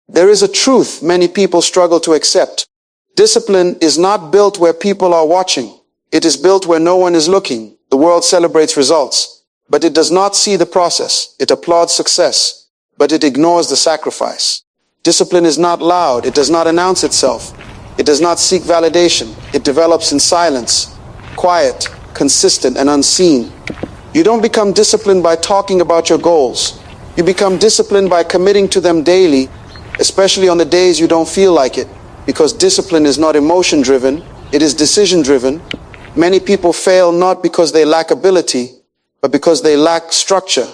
There is a truth many people struggle to accept. Discipline is not built where people are watching. It is built where no one is looking. The world celebrates results, but it does not see the process. It applauds success, but it ignores the sacrifice. Discipline is not loud. It does not announce itself. It does not seek validation. It develops in silence, quiet, consistent, and unseen. You don't become disciplined by talking about your goals. You become disciplined by committing to them daily, especially on the days you don't feel like it, because discipline is not emotion-driven, it is decision-driven. Many people fail not because they lack ability, but because they lack structure.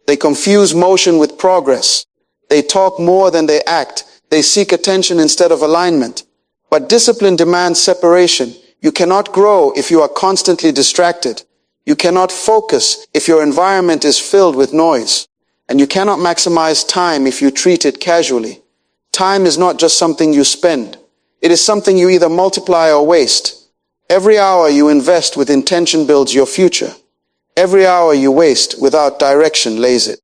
They confuse motion with progress. They talk more than they act. They seek attention instead of alignment. But discipline demands separation. You cannot grow if you are constantly distracted. You cannot focus if your environment is filled with noise. And you cannot maximize time if you treat it casually. Time is not just something you spend. It is something you either multiply or waste. Every hour you invest with intention builds your future. Every hour you waste without direction lays it.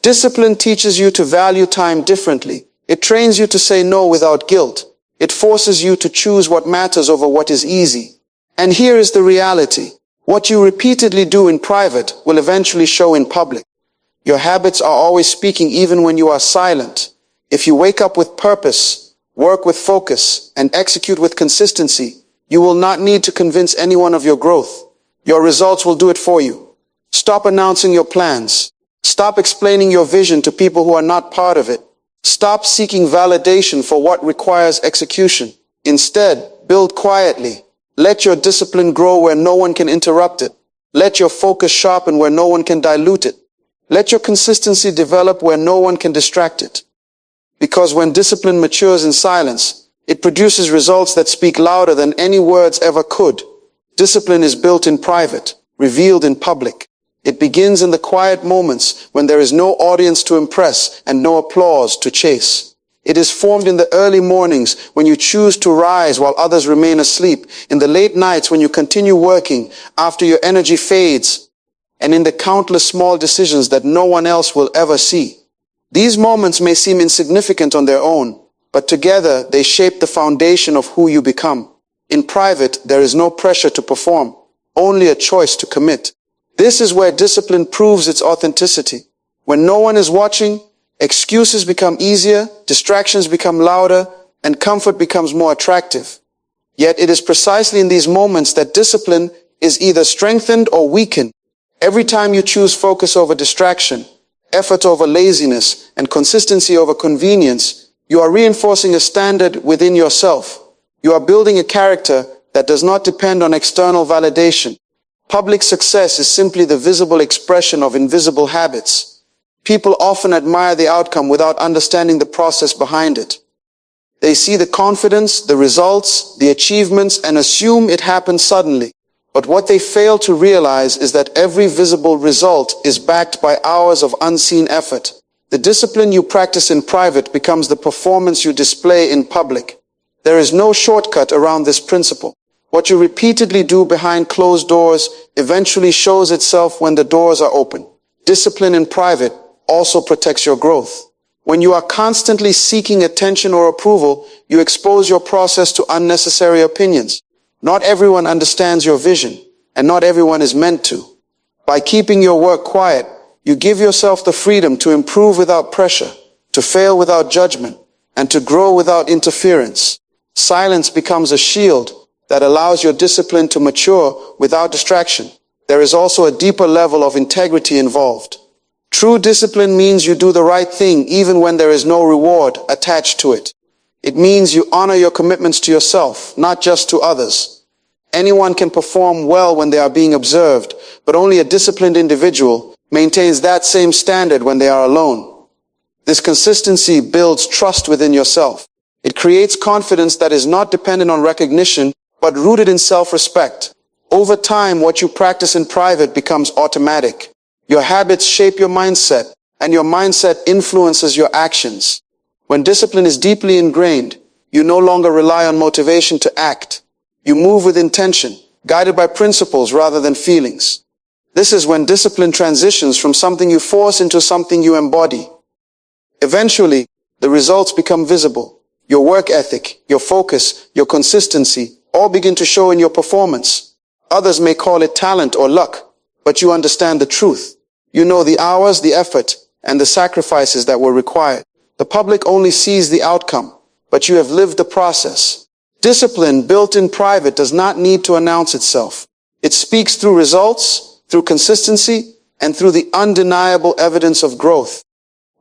Discipline teaches you to value time differently. It trains you to say no without guilt. It forces you to choose what matters over what is easy. And here is the reality. What you repeatedly do in private will eventually show in public. Your habits are always speaking even when you are silent. If you wake up with purpose, work with focus, and execute with consistency, you will not need to convince anyone of your growth. Your results will do it for you. Stop announcing your plans. Stop explaining your vision to people who are not part of it. Stop seeking validation for what requires execution. Instead, build quietly. Let your discipline grow where no one can interrupt it. Let your focus sharpen where no one can dilute it. Let your consistency develop where no one can distract it. Because when discipline matures in silence, it produces results that speak louder than any words ever could. Discipline is built in private, revealed in public. It begins in the quiet moments when there is no audience to impress and no applause to chase. It is formed in the early mornings when you choose to rise while others remain asleep, in the late nights when you continue working after your energy fades, and in the countless small decisions that no one else will ever see. These moments may seem insignificant on their own, but together they shape the foundation of who you become. In private, there is no pressure to perform, only a choice to commit. This is where discipline proves its authenticity. When no one is watching, excuses become easier, distractions become louder, and comfort becomes more attractive. Yet it is precisely in these moments that discipline is either strengthened or weakened. Every time you choose focus over distraction, effort over laziness, and consistency over convenience, you are reinforcing a standard within yourself. You are building a character that does not depend on external validation. Public success is simply the visible expression of invisible habits. People often admire the outcome without understanding the process behind it. They see the confidence, the results, the achievements, and assume it happened suddenly. But what they fail to realize is that every visible result is backed by hours of unseen effort. The discipline you practice in private becomes the performance you display in public. There is no shortcut around this principle. What you repeatedly do behind closed doors eventually shows itself when the doors are open. Discipline in private also protects your growth. When you are constantly seeking attention or approval, you expose your process to unnecessary opinions. Not everyone understands your vision, and not everyone is meant to. By keeping your work quiet, you give yourself the freedom to improve without pressure, to fail without judgment, and to grow without interference. Silence becomes a shield that allows your discipline to mature without distraction. There is also a deeper level of integrity involved. True discipline means you do the right thing even when there is no reward attached to it. It means you honor your commitments to yourself, not just to others. Anyone can perform well when they are being observed, but only a disciplined individual maintains that same standard when they are alone. This consistency builds trust within yourself. It creates confidence that is not dependent on recognition, but rooted in self-respect. Over time, what you practice in private becomes automatic. Your habits shape your mindset, and your mindset influences your actions. When discipline is deeply ingrained, you no longer rely on motivation to act. You move with intention, guided by principles rather than feelings. This is when discipline transitions from something you force into something you embody. Eventually, the results become visible. Your work ethic, your focus, your consistency all begin to show in your performance. Others may call it talent or luck, but you understand the truth. You know the hours, the effort, and the sacrifices that were required. The public only sees the outcome, but you have lived the process. Discipline built in private does not need to announce itself. It speaks through results, through consistency, and through the undeniable evidence of growth.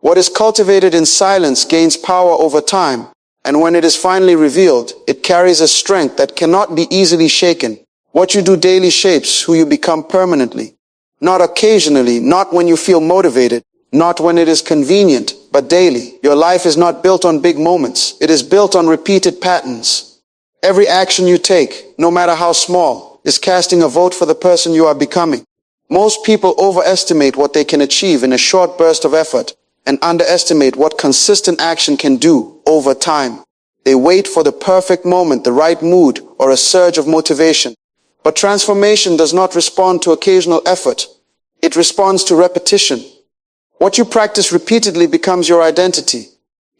What is cultivated in silence gains power over time, and when it is finally revealed, it carries a strength that cannot be easily shaken. What you do daily shapes who you become permanently. Not occasionally, not when you feel motivated, not when it is convenient, but daily. Your life is not built on big moments. It is built on repeated patterns. Every action you take, no matter how small, is casting a vote for the person you are becoming. Most people overestimate what they can achieve in a short burst of effort and underestimate what consistent action can do over time. They wait for the perfect moment, the right mood, or a surge of motivation. But transformation does not respond to occasional effort. It responds to repetition. What you practice repeatedly becomes your identity.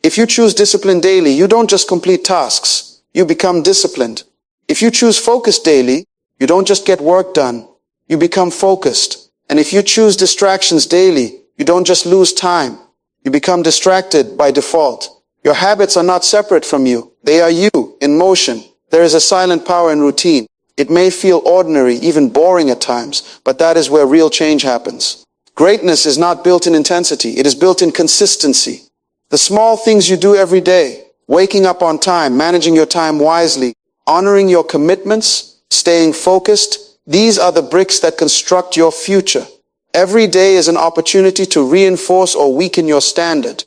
If you choose discipline daily, you don't just complete tasks. You become disciplined. If you choose focus daily, you don't just get work done. You become focused. And if you choose distractions daily, you don't just lose time. You become distracted by default. Your habits are not separate from you. They are you in motion. There is a silent power in routine. It may feel ordinary, even boring at times, but that is where real change happens. Greatness is not built in intensity. It is built in consistency. The small things you do every day, waking up on time, managing your time wisely, honoring your commitments, staying focused, these are the bricks that construct your future. Every day is an opportunity to reinforce or weaken your standard.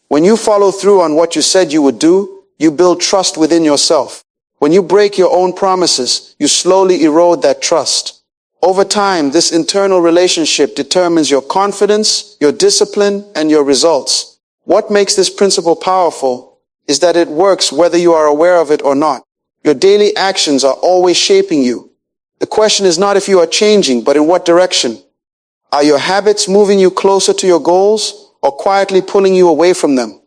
When you follow through on what you said you would do, you build trust within yourself. When you break your own promises, you slowly erode that trust. Over time, this internal relationship determines your confidence, your discipline, and your results. What makes this principle powerful is that it works whether you are aware of it or not. Your daily actions are always shaping you. The question is not if you are changing, but in what direction. Are your habits moving you closer to your goals or quietly pulling you away from them?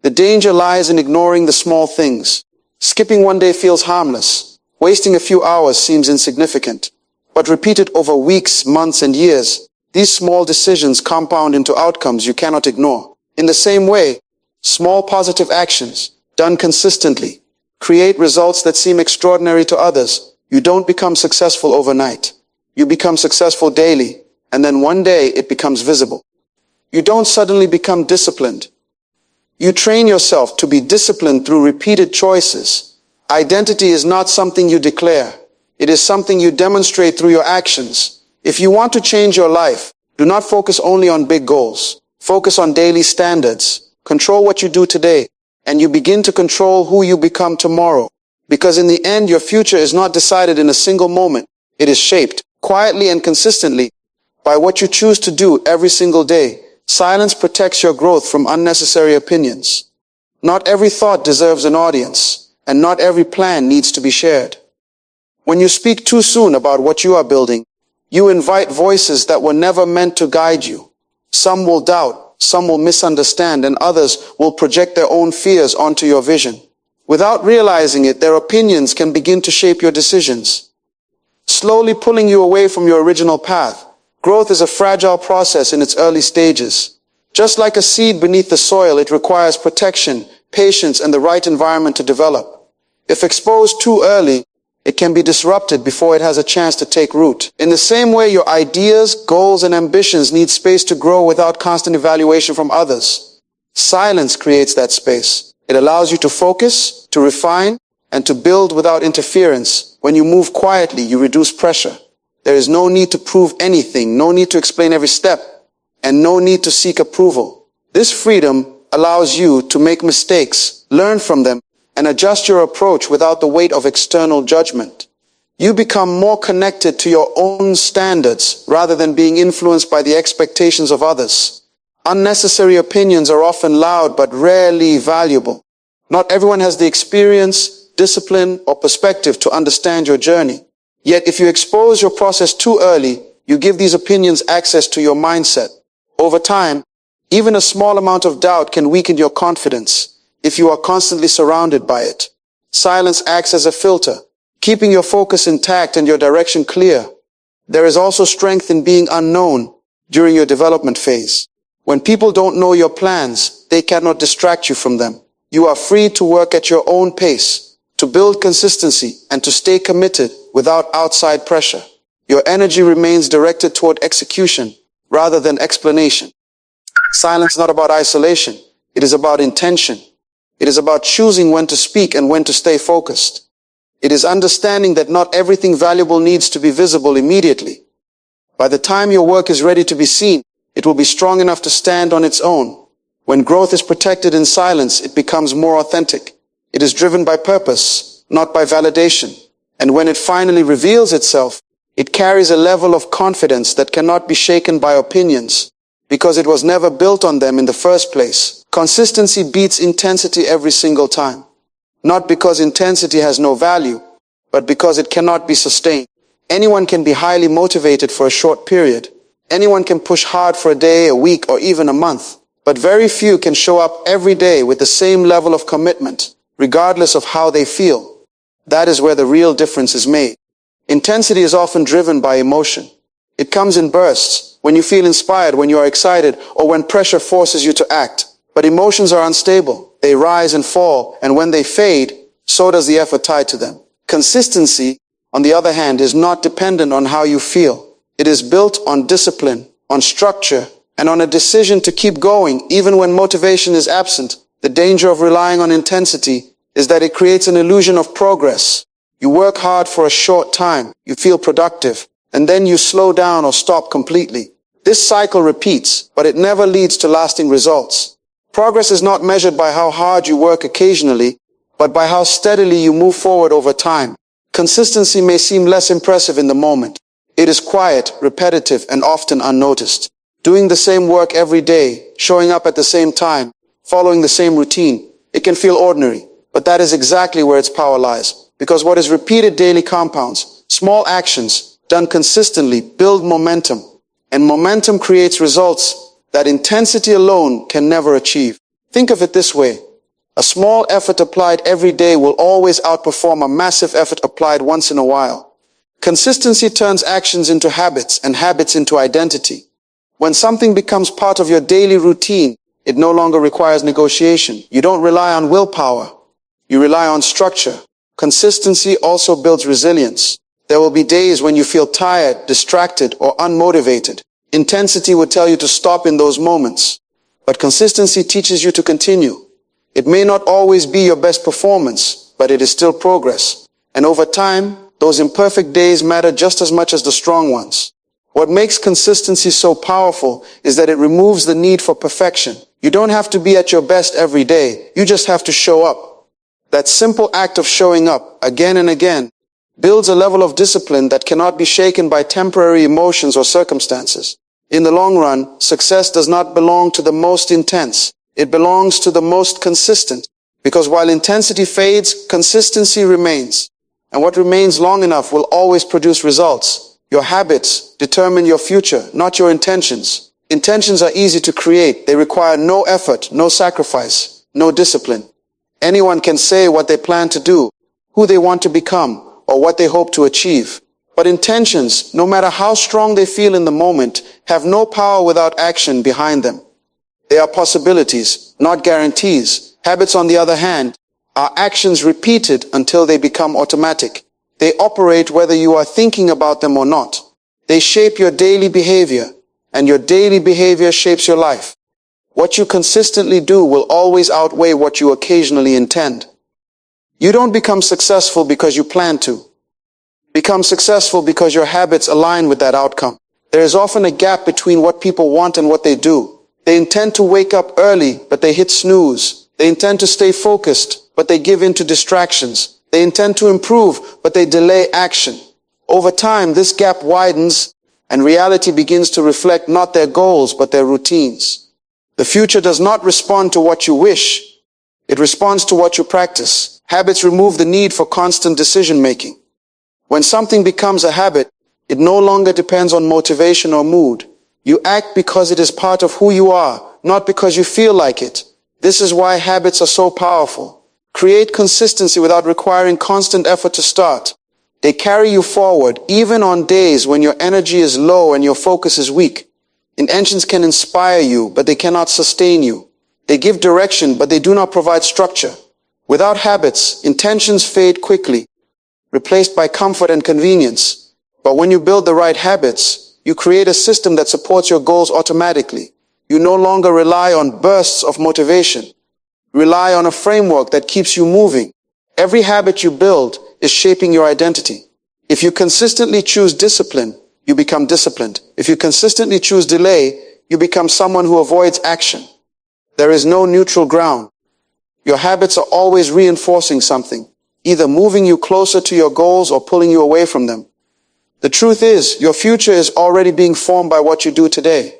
The danger lies in ignoring the small things. Skipping one day feels harmless. Wasting a few hours seems insignificant. But repeated over weeks, months, and years, these small decisions compound into outcomes you cannot ignore. In the same way, small positive actions, done consistently, create results that seem extraordinary to others. You don't become successful overnight. You become successful daily, and then one day it becomes visible. You don't suddenly become disciplined. You train yourself to be disciplined through repeated choices. Identity is not something you declare. It is something you demonstrate through your actions. If you want to change your life, do not focus only on big goals. Focus on daily standards. Control what you do today, and you begin to control who you become tomorrow. Because in the end, your future is not decided in a single moment. It is shaped quietly and consistently by what you choose to do every single day. Silence protects your growth from unnecessary opinions. Not every thought deserves an audience, and not every plan needs to be shared. When you speak too soon about what you are building, you invite voices that were never meant to guide you. Some will doubt, some will misunderstand, and others will project their own fears onto your vision. Without realizing it, their opinions can begin to shape your decisions, slowly pulling you away from your original path. Growth is a fragile process in its early stages. Just like a seed beneath the soil, it requires protection, patience, and the right environment to develop. If exposed too early, it can be disrupted before it has a chance to take root. In the same way, your ideas, goals, and ambitions need space to grow without constant evaluation from others. Silence creates that space. It allows you to focus, to refine, and to build without interference. When you move quietly, you reduce pressure. There is no need to prove anything, no need to explain every step, and no need to seek approval. This freedom allows you to make mistakes, learn from them, and adjust your approach without the weight of external judgment. You become more connected to your own standards rather than being influenced by the expectations of others. Unnecessary opinions are often loud but rarely valuable. Not everyone has the experience, discipline, or perspective to understand your journey. Yet if you expose your process too early, you give these opinions access to your mindset. Over time, Even a small amount of doubt can weaken your confidence if you are constantly surrounded by it. Silence acts as a filter, keeping your focus intact and your direction clear. There is also strength in being unknown during your development phase. When people don't know your plans, they cannot distract you from them. You are free to work at your own pace, to build consistency, and to stay committed without outside pressure. Your energy remains directed toward execution rather than explanation. Silence is not about isolation. It is about intention. It is about choosing when to speak and when to stay focused. It is understanding that not everything valuable needs to be visible immediately. By the time your work is ready to be seen, it will be strong enough to stand on its own. When growth is protected in silence, it becomes more authentic. It is driven by purpose, not by validation. And when it finally reveals itself, it carries a level of confidence that cannot be shaken by opinions, because it was never built on them in the first place. Consistency beats intensity every single time. Not because intensity has no value, but because it cannot be sustained. Anyone can be highly motivated for a short period. Anyone can push hard for a day, a week, or even a month. But very few can show up every day with the same level of commitment, regardless of how they feel. That is where the real difference is made. Intensity is often driven by emotion. It comes in bursts, when you feel inspired, when you are excited, or when pressure forces you to act. But emotions are unstable. They rise and fall, and when they fade, so does the effort tied to them. Consistency, on the other hand, is not dependent on how you feel. It is built on discipline, on structure, and on a decision to keep going even when motivation is absent. The danger of relying on intensity is that it creates an illusion of progress. You work hard for a short time, you feel productive, and then you slow down or stop completely. This cycle repeats, but it never leads to lasting results. Progress is not measured by how hard you work occasionally, but by how steadily you move forward over time. Consistency may seem less impressive in the moment. It is quiet, repetitive, and often unnoticed. Doing the same work every day, showing up at the same time, following the same routine. It can feel ordinary, but that is exactly where its power lies. Because what is repeated daily compounds. Small actions, done consistently, build momentum. And momentum creates results that intensity alone can never achieve. Think of it this way. A small effort applied every day will always outperform a massive effort applied once in a while. Consistency turns actions into habits and habits into identity. When something becomes part of your daily routine, it no longer requires negotiation. You don't rely on willpower. You rely on structure. Consistency also builds resilience. There will be days when you feel tired, distracted, or unmotivated. Intensity would tell you to stop in those moments. But consistency teaches you to continue. It may not always be your best performance, but it is still progress. And over time, those imperfect days matter just as much as the strong ones. What makes consistency so powerful is that it removes the need for perfection. You don't have to be at your best every day. You just have to show up. That simple act of showing up again and again builds a level of discipline that cannot be shaken by temporary emotions or circumstances. In the long run, success does not belong to the most intense. It belongs to the most consistent. Because while intensity fades, consistency remains. And what remains long enough will always produce results. Your habits determine your future, not your intentions. Intentions are easy to create. They require no effort, no sacrifice, no discipline. Anyone can say what they plan to do, who they want to become, or what they hope to achieve. But intentions, no matter how strong they feel in the moment, have no power without action behind them. They are possibilities, not guarantees. Habits, on the other hand, are actions repeated until they become automatic. They operate whether you are thinking about them or not. They shape your daily behavior, and your daily behavior shapes your life. What you consistently do will always outweigh what you occasionally intend. You don't become successful because you plan to. Become successful because your habits align with that outcome. There is often a gap between what people want and what they do. They intend to wake up early, but they hit snooze. They intend to stay focused, but they give in to distractions. They intend to improve, but they delay action. Over time, this gap widens, and reality begins to reflect not their goals, but their routines. The future does not respond to what you wish. It responds to what you practice. Habits remove the need for constant decision-making. When something becomes a habit, it no longer depends on motivation or mood. You act because it is part of who you are, not because you feel like it. This is why habits are so powerful. Create consistency without requiring constant effort to start. They carry you forward even on days when your energy is low and your focus is weak. Intentions can inspire you, but they cannot sustain you. They give direction, but they do not provide structure. Without habits, intentions fade quickly, replaced by comfort and convenience. But when you build the right habits, you create a system that supports your goals automatically. You no longer rely on bursts of motivation. Rely on a framework that keeps you moving. Every habit you build is shaping your identity. If you consistently choose discipline, you become disciplined. If you consistently choose delay, you become someone who avoids action. There is no neutral ground. Your habits are always reinforcing something, either moving you closer to your goals or pulling you away from them. The truth is, your future is already being formed by what you do today.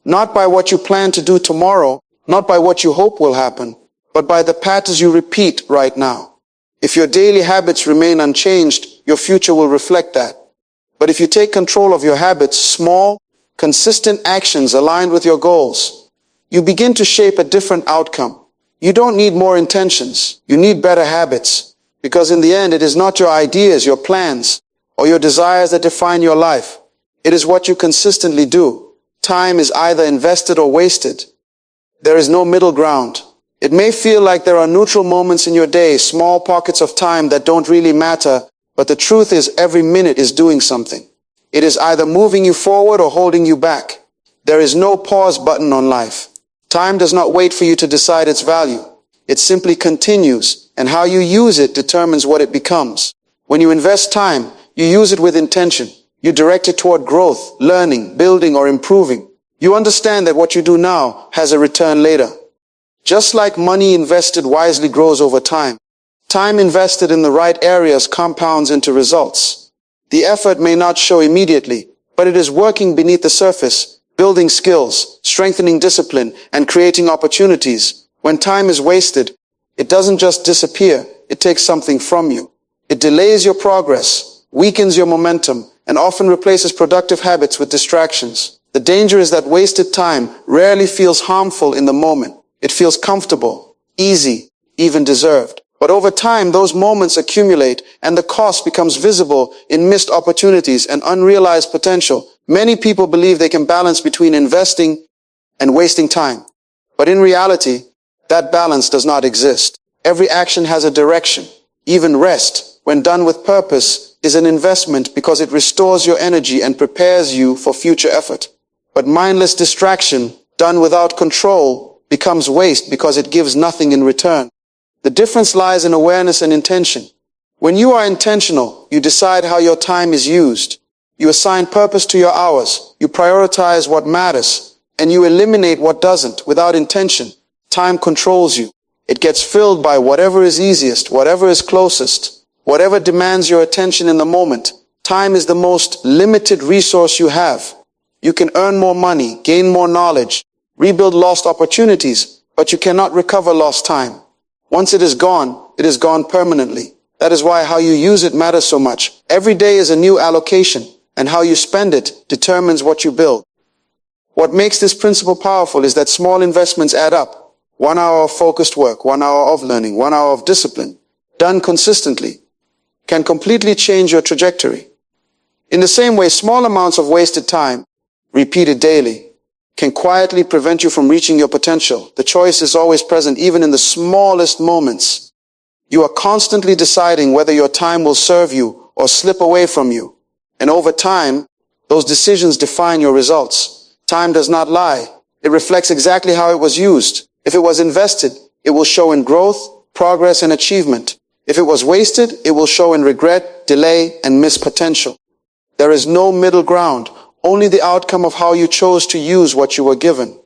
Not by what you plan to do tomorrow, not by what you hope will happen, but by the patterns you repeat right now. If your daily habits remain unchanged, your future will reflect that. But if you take control of your habits, small, consistent actions aligned with your goals, you begin to shape a different outcome. You don't need more intentions. You need better habits. Because in the end, it is not your ideas, your plans, or your desires that define your life. It is what you consistently do. Time is either invested or wasted. There is no middle ground. It may feel like there are neutral moments in your day, small pockets of time that don't really matter, but the truth is every minute is doing something. It is either moving you forward or holding you back. There is no pause button on life. Time does not wait for you to decide its value. It simply continues, and how you use it determines what it becomes. When you invest time, you use it with intention. You direct it toward growth, learning, building, or improving. You understand that what you do now has a return later. Just like money invested wisely grows over time, time invested in the right areas compounds into results. The effort may not show immediately, but it is working beneath the surface, building skills, strengthening discipline, and creating opportunities. When time is wasted, it doesn't just disappear, it takes something from you. It delays your progress, weakens your momentum, and often replaces productive habits with distractions. The danger is that wasted time rarely feels harmful in the moment. It feels comfortable, easy, even deserved. But over time, those moments accumulate and the cost becomes visible in missed opportunities and unrealized potential. Many people believe they can balance between investing and wasting time. But in reality, that balance does not exist. Every action has a direction. Even rest, when done with purpose, is an investment because it restores your energy and prepares you for future effort. But mindless distraction, done without control, becomes waste because it gives nothing in return. The difference lies in awareness and intention. When you are intentional, you decide how your time is used. You assign purpose to your hours. You prioritize what matters, and you eliminate what doesn't. Without intention, time controls you. It gets filled by whatever is easiest, whatever is closest, whatever demands your attention in the moment. Time is the most limited resource you have. You can earn more money, gain more knowledge, rebuild lost opportunities, but you cannot recover lost time. Once it is gone permanently. That is why how you use it matters so much. Every day is a new allocation, and how you spend it determines what you build. What makes this principle powerful is that small investments add up. 1 hour of focused work, 1 hour of learning, 1 hour of discipline, done consistently, can completely change your trajectory. In the same way, small amounts of wasted time, repeated daily, can quietly prevent you from reaching your potential. The choice is always present, even in the smallest moments. You are constantly deciding whether your time will serve you or slip away from you. And over time, those decisions define your results. Time does not lie. It reflects exactly how it was used. If it was invested, it will show in growth, progress, and achievement. If it was wasted, it will show in regret, delay, and missed potential. There is no middle ground. Only the outcome of how you chose to use what you were given.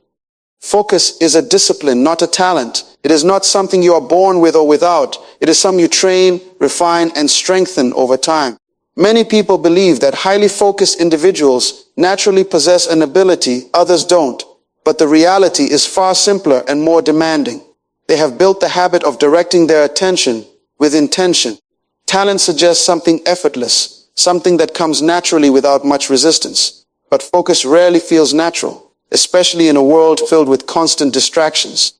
Focus is a discipline, not a talent. It is not something you are born with or without. It is something you train, refine, and strengthen over time. Many people believe that highly focused individuals naturally possess an ability others don't. But the reality is far simpler and more demanding. They have built the habit of directing their attention with intention. Talent suggests something effortless, something that comes naturally without much resistance. But focus rarely feels natural. especially in a world filled with constant distractions.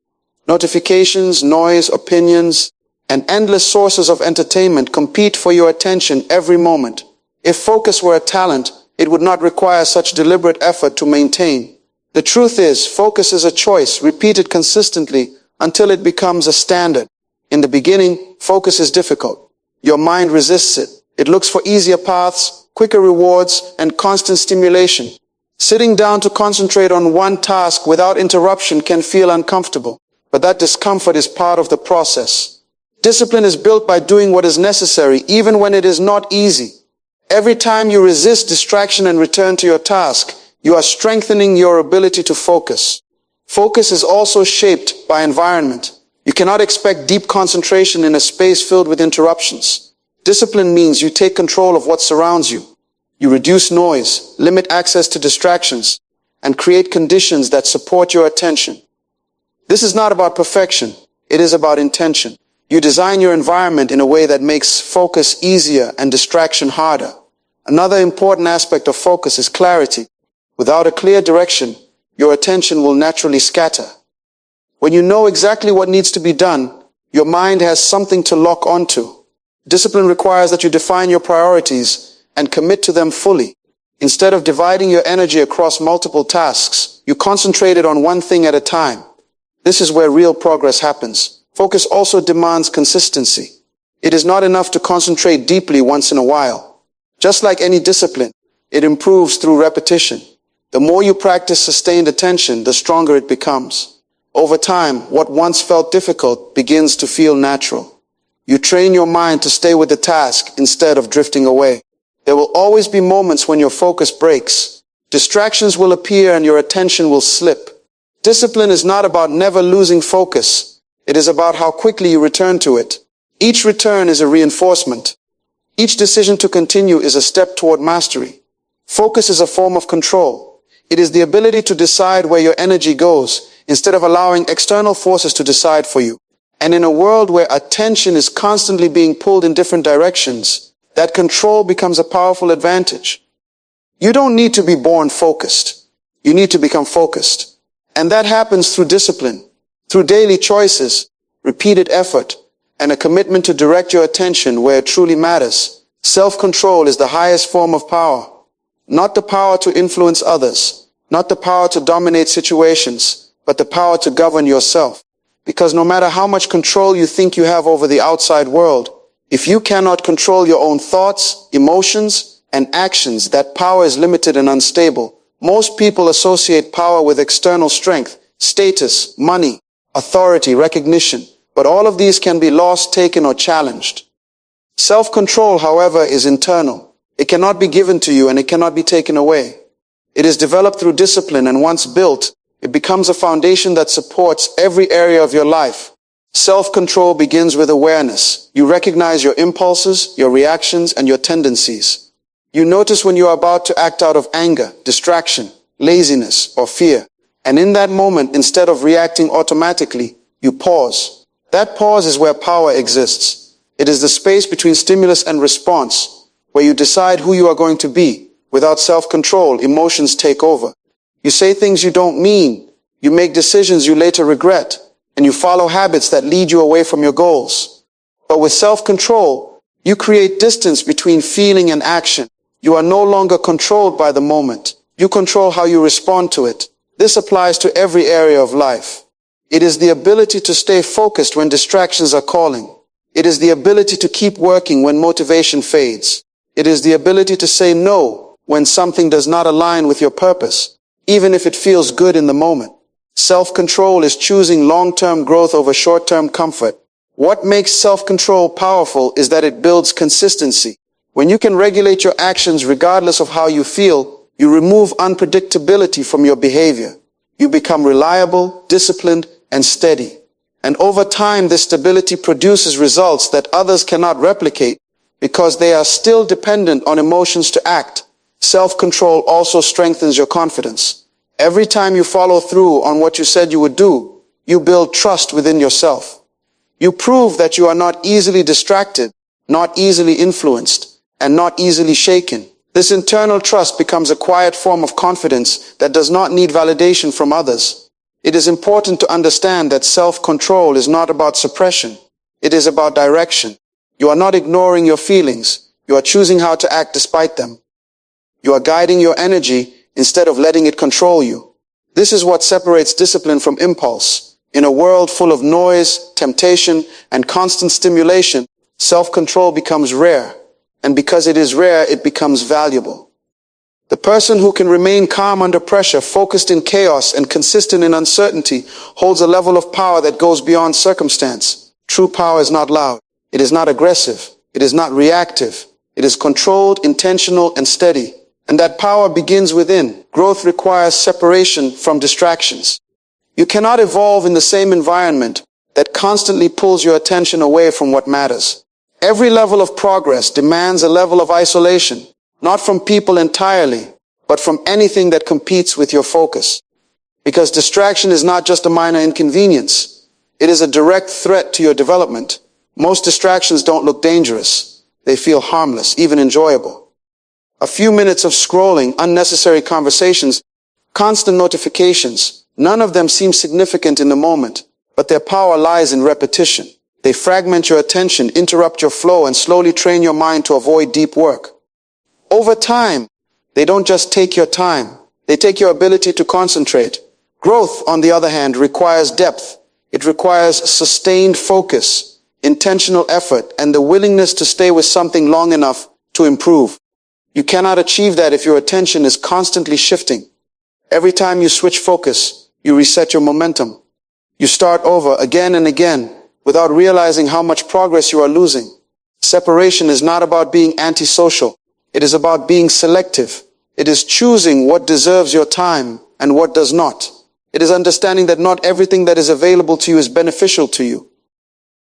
Notifications, noise, opinions, and endless sources of entertainment compete for your attention every moment. If focus were a talent, it would not require such deliberate effort to maintain. The truth is, focus is a choice repeated consistently until it becomes a standard. In the beginning, focus is difficult. Your mind resists it. It looks for easier paths, quicker rewards, and constant stimulation. Sitting down to concentrate on one task without interruption can feel uncomfortable, but that discomfort is part of the process. Discipline is built by doing what is necessary, even when it is not easy. Every time you resist distraction and return to your task, you are strengthening your ability to focus. Focus is also shaped by environment. You cannot expect deep concentration in a space filled with interruptions. Discipline means you take control of what surrounds you. You reduce noise, limit access to distractions, and create conditions that support your attention. This is not about perfection. It is about intention. You design your environment in a way that makes focus easier and distraction harder. Another important aspect of focus is clarity. Without a clear direction, your attention will naturally scatter. When you know exactly what needs to be done, your mind has something to lock onto. Discipline requires that you define your priorities and commit to them fully. Instead of dividing your energy across multiple tasks, you concentrate it on one thing at a time. This is where real progress happens. Focus also demands consistency. It is not enough to concentrate deeply once in a while. Just like any discipline, it improves through repetition. The more you practice sustained attention, the stronger it becomes. Over time, what once felt difficult begins to feel natural. You train your mind to stay with the task instead of drifting away. There will always be moments when your focus breaks. Distractions will appear and your attention will slip. Discipline is not about never losing focus. It is about how quickly you return to it. Each return is a reinforcement. Each decision to continue is a step toward mastery. Focus is a form of control. It is the ability to decide where your energy goes instead of allowing external forces to decide for you. And in a world where attention is constantly being pulled in different directions, that control becomes a powerful advantage. You don't need to be born focused. You need to become focused. And that happens through discipline, through daily choices, repeated effort, and a commitment to direct your attention where it truly matters. Self-control is the highest form of power. Not the power to influence others, not the power to dominate situations, but the power to govern yourself. Because no matter how much control you think you have over the outside world, if you cannot control your own thoughts, emotions, and actions, that power is limited and unstable. Most people associate power with external strength, status, money, authority, recognition, but all of these can be lost, taken, or challenged. Self-control, however, is internal. It cannot be given to you and it cannot be taken away. It is developed through discipline, and once built, it becomes a foundation that supports every area of your life. Self-control begins with awareness. You recognize your impulses, your reactions, and your tendencies. You notice when you are about to act out of anger, distraction, laziness, or fear. And in that moment, instead of reacting automatically, you pause. That pause is where power exists. It is the space between stimulus and response, where you decide who you are going to be. Without self-control, emotions take over. You say things you don't mean. You make decisions you later regret. And you follow habits that lead you away from your goals. But with self-control, you create distance between feeling and action. You are no longer controlled by the moment. You control how you respond to it. This applies to every area of life. It is the ability to stay focused when distractions are calling. It is the ability to keep working when motivation fades. It is the ability to say no when something does not align with your purpose, even if it feels good in the moment. Self-control is choosing long-term growth over short-term comfort. What makes self-control powerful is that it builds consistency. When you can regulate your actions regardless of how you feel, you remove unpredictability from your behavior. You become reliable, disciplined, and steady. And over time, this stability produces results that others cannot replicate because they are still dependent on emotions to act. Self-control also strengthens your confidence. Every time you follow through on what you said you would do, you build trust within yourself. You prove that you are not easily distracted, not easily influenced, and not easily shaken. This internal trust becomes a quiet form of confidence that does not need validation from others. It is important to understand that self-control is not about suppression. It is about direction. You are not ignoring your feelings. You are choosing how to act despite them. You are guiding your energy instead of letting it control you. This is what separates discipline from impulse. In a world full of noise, temptation, and constant stimulation, self-control becomes rare. And because it is rare, it becomes valuable. The person who can remain calm under pressure, focused in chaos, and consistent in uncertainty holds a level of power that goes beyond circumstance. True power is not loud. It is not aggressive. It is not reactive. It is controlled, intentional, and steady. And that power begins within. Growth requires separation from distractions. You cannot evolve in the same environment that constantly pulls your attention away from what matters. Every level of progress demands a level of isolation, not from people entirely, but from anything that competes with your focus. Because distraction is not just a minor inconvenience. It is a direct threat to your development. Most distractions don't look dangerous. They feel harmless, even enjoyable. A few minutes of scrolling, unnecessary conversations, constant notifications, none of them seem significant in the moment, but their power lies in repetition. They fragment your attention, interrupt your flow, and slowly train your mind to avoid deep work. Over time, they don't just take your time, they take your ability to concentrate. Growth, on the other hand, requires depth. It requires sustained focus, intentional effort, and the willingness to stay with something long enough to improve. You cannot achieve that if your attention is constantly shifting. Every time you switch focus, you reset your momentum. You start over again and again, without realizing how much progress you are losing. Separation is not about being antisocial. It is about being selective. It is choosing what deserves your time and what does not. It is understanding that not everything that is available to you is beneficial to you.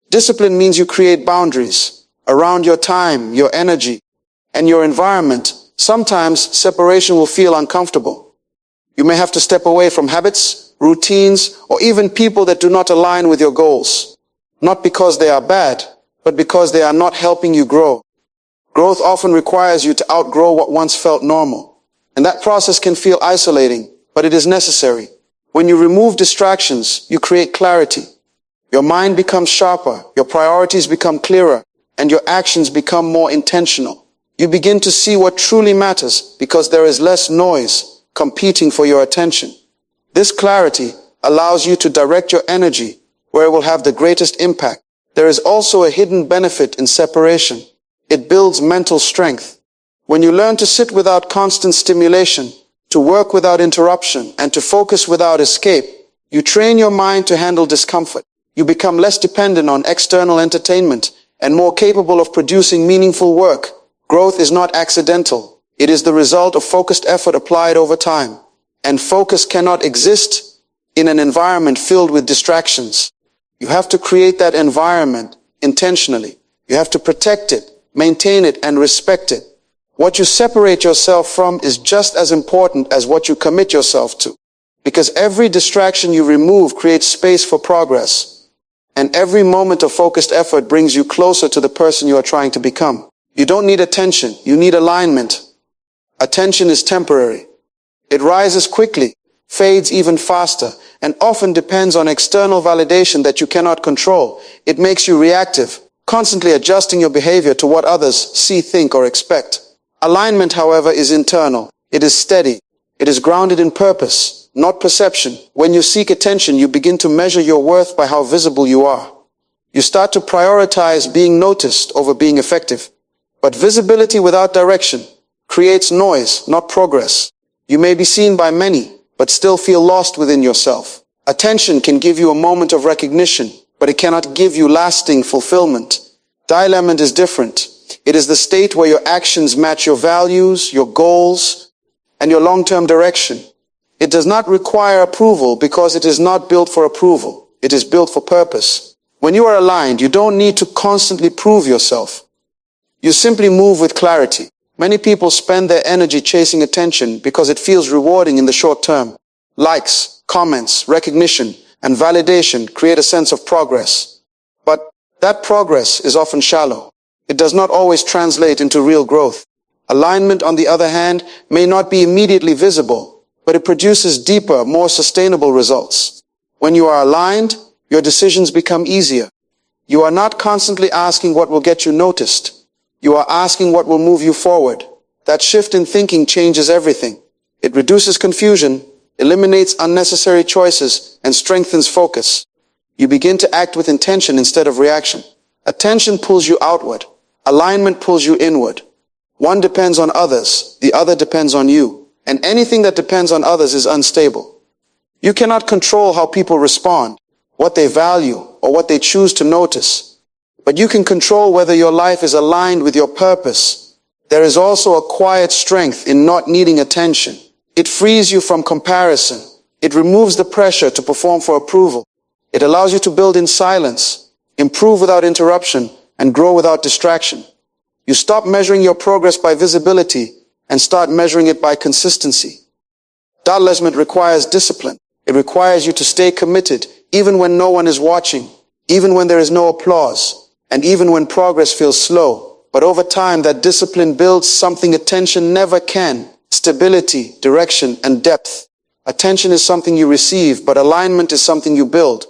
Discipline means you create boundaries around your time, your energy, and your environment. Sometimes separation will feel uncomfortable. You may have to step away from habits, routines, or even people that do not align with your goals. Not because they are bad, but because they are not helping you grow. Growth often requires you to outgrow what once felt normal. And that process can feel isolating, but it is necessary. When you remove distractions, you create clarity. Your mind becomes sharper, your priorities become clearer, and your actions become more intentional. You begin to see what truly matters because there is less noise competing for your attention. This clarity allows you to direct your energy where it will have the greatest impact. There is also a hidden benefit in separation. It builds mental strength. When you learn to sit without constant stimulation, to work without interruption, and to focus without escape, you train your mind to handle discomfort. You become less dependent on external entertainment and more capable of producing meaningful work. Growth is not accidental. It is the result of focused effort applied over time. And focus cannot exist in an environment filled with distractions. You have to create that environment intentionally. You have to protect it, maintain it, and respect it. What you separate yourself from is just as important as what you commit yourself to. Because every distraction you remove creates space for progress. And every moment of focused effort brings you closer to the person you are trying to become. You don't need attention, you need alignment. Attention is temporary. It rises quickly, fades even faster, and often depends on external validation that you cannot control. It makes you reactive, constantly adjusting your behavior to what others see, think, or expect. Alignment, however, is internal. It is steady. It is grounded in purpose, not perception. When you seek attention, you begin to measure your worth by how visible you are. You start to prioritize being noticed over being effective. But visibility without direction creates noise, not progress. You may be seen by many, but still feel lost within yourself. Attention can give you a moment of recognition, but it cannot give you lasting fulfillment. Dilemma is different. It is the state where your actions match your values, your goals, and your long-term direction. It does not require approval because it is not built for approval. It is built for purpose. When you are aligned, you don't need to constantly prove yourself. You simply move with clarity. Many people spend their energy chasing attention because it feels rewarding in the short term. Likes, comments, recognition, and validation create a sense of progress. But that progress is often shallow. It does not always translate into real growth. Alignment, on the other hand, may not be immediately visible, but it produces deeper, more sustainable results. When you are aligned, your decisions become easier. You are not constantly asking what will get you noticed. You are asking what will move you forward. That shift in thinking changes everything. It reduces confusion, eliminates unnecessary choices, and strengthens focus. You begin to act with intention instead of reaction. Attention pulls you outward. Alignment pulls you inward. One depends on others, the other depends on you. And anything that depends on others is unstable. You cannot control how people respond, what they value, or what they choose to notice. But you can control whether your life is aligned with your purpose. There is also a quiet strength in not needing attention. It frees you from comparison. It removes the pressure to perform for approval. It allows you to build in silence, improve without interruption, and grow without distraction. You stop measuring your progress by visibility and start measuring it by consistency. Advancement requires discipline. It requires you to stay committed, even when no one is watching, even when there is no applause, and even when progress feels slow. But over time, that discipline builds something attention never can: stability, direction, and depth. Attention is something you receive, but alignment is something you build.